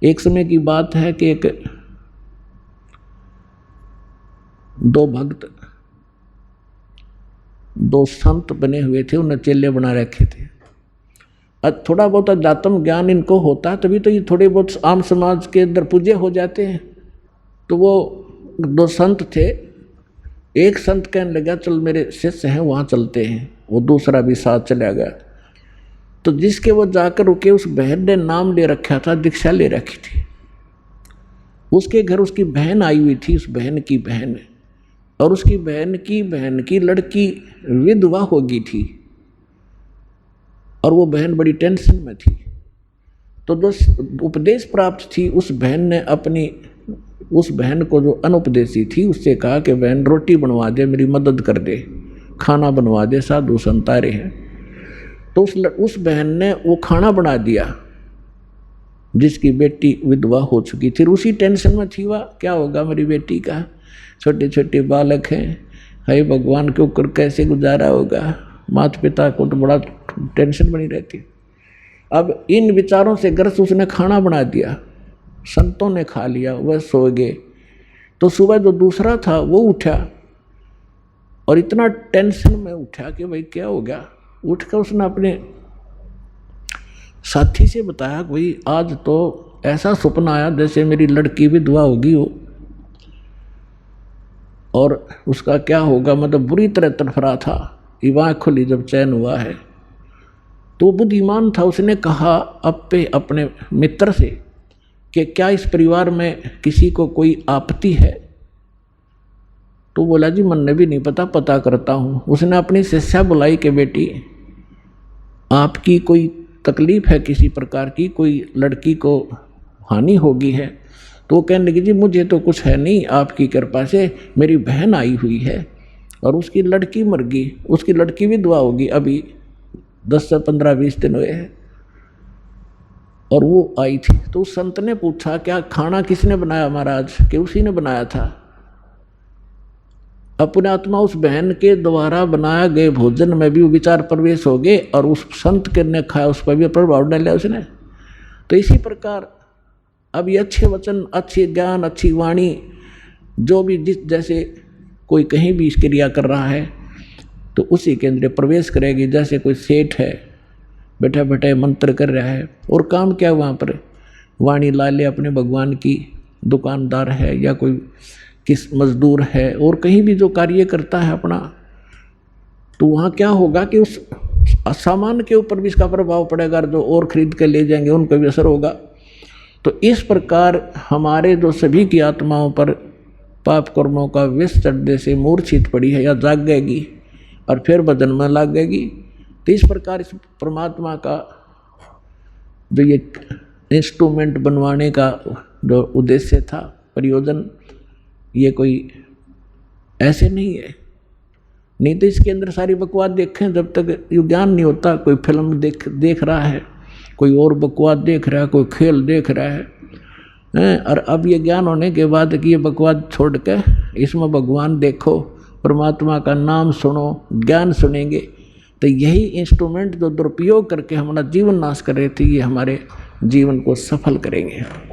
एक समय की बात है कि दो भक्त, दो संत बने हुए थे, उन्हें चेले बना रखे थे। थोड़ा बहुत अध्यात्म ज्ञान इनको होता है तभी तो ये थोड़े बहुत आम समाज के अंदर पूज्य हो जाते हैं। तो वो दो संत थे, एक संत कहने लगा चल मेरे शिष्य हैं वहाँ चलते हैं, वो दूसरा भी साथ चला गया। तो जिसके वो जाकर रुके उस बहन ने नाम ले रखा था, दीक्षा ले रखी थी। उसके घर उसकी बहन आई हुई थी, उस बहन की बहन, और उसकी बहन की लड़की विधवा हो गई थी और वो बहन बड़ी टेंशन में थी। तो जो उपदेश प्राप्त थी उस बहन ने उस बहन को जो अनुपदेशी थी उससे कहा कि बहन रोटी बनवा दे, मेरी मदद कर दे, खाना बनवा दे, साधु संत आ रहे हैं। तो उस बहन ने वो खाना बना दिया जिसकी बेटी विधवा हो चुकी थी। उसी टेंशन में थी वह, क्या होगा मेरी बेटी का, छोटे छोटे बालक हैं, हाय भगवान के ऊपर कैसे गुजारा होगा। माता पिता को तो बड़ा टेंशन बनी रहती। अब इन विचारों से ग्रस्त उसने खाना बना दिया, संतों ने खा लिया, वह सो गए। तो सुबह जो दूसरा था वो उठा और इतना टेंशन में उठा कि भाई क्या हो गया। उठकर उसने अपने साथी से बताया भाई आज तो ऐसा सपना आया जैसे मेरी लड़की विधवा होगी हो, और उसका क्या होगा, मतलब बुरी तरह तड़फड़ा था। आँख खुली जब चैन हुआ है तो बुद्धिमान था, उसने कहा अपने मित्र से कि क्या इस परिवार में किसी को कोई आपत्ति है। तो बोला जी मन ने भी नहीं पता करता हूँ। उसने अपनी शिष्या बुलाई कि बेटी आपकी कोई तकलीफ है किसी प्रकार की, कोई लड़की को हानि होगी है। तो वो कहने लगी जी मुझे तो कुछ है नहीं, आपकी कृपा से मेरी बहन आई हुई है और उसकी लड़की मर गई, उसकी लड़की विधवा होगी, अभी 10 से 15-20 दिन हुए हैं और वो आई थी। तो उस संत ने पूछा क्या खाना किसने बनाया महाराज, कि उसी ने बनाया था। अपने आत्मा उस बहन के द्वारा बनाया गए भोजन में भी वो विचार प्रवेश हो गए और उस संत के ने खाया उस पर भी प्रभाव डाला उसने। तो इसी प्रकार अब ये अच्छे वचन, अच्छे ज्ञान, अच्छी वाणी जो भी जैसे कोई कहीं भी इसकी क्रिया कर रहा है तो उसी के अंदर प्रवेश करेगी। जैसे कोई सेठ है बैठा बैठा मंत्र कर रहा है और काम क्या वहाँ पर वाणी ला ले अपने भगवान की, दुकानदार है या कोई किस मजदूर है और कहीं भी जो कार्य करता है अपना, तो वहाँ क्या होगा कि उस सामान के ऊपर भी इसका प्रभाव पड़ेगा, जो और खरीद के ले जाएंगे उन पर भी असर होगा। तो इस प्रकार हमारे जो सभी की आत्माओं पर पाप कर्मों का विष चढ़ने से मूर्छित पड़ी है या जागेगी और फिर भजन में लागेगी। तो इस प्रकार इस परमात्मा का जो ये इंस्ट्रूमेंट बनवाने का जो उद्देश्य था, प्रयोजन, ये कोई ऐसे नहीं है। नहीं तो इसके अंदर सारी बकवास देखें, जब तक ये ज्ञान नहीं होता। कोई फिल्म देख रहा है, कोई और बकवास देख रहा है, कोई खेल देख रहा है, और अब ये ज्ञान होने के बाद कि ये बकवास छोड़ के इसमें भगवान देखो, परमात्मा का नाम सुनो, ज्ञान सुनेंगे। तो यही इंस्ट्रूमेंट जो दुरुपयोग करके हमारा जीवन नाश कर रहे थे, ये हमारे जीवन को सफल करेंगे।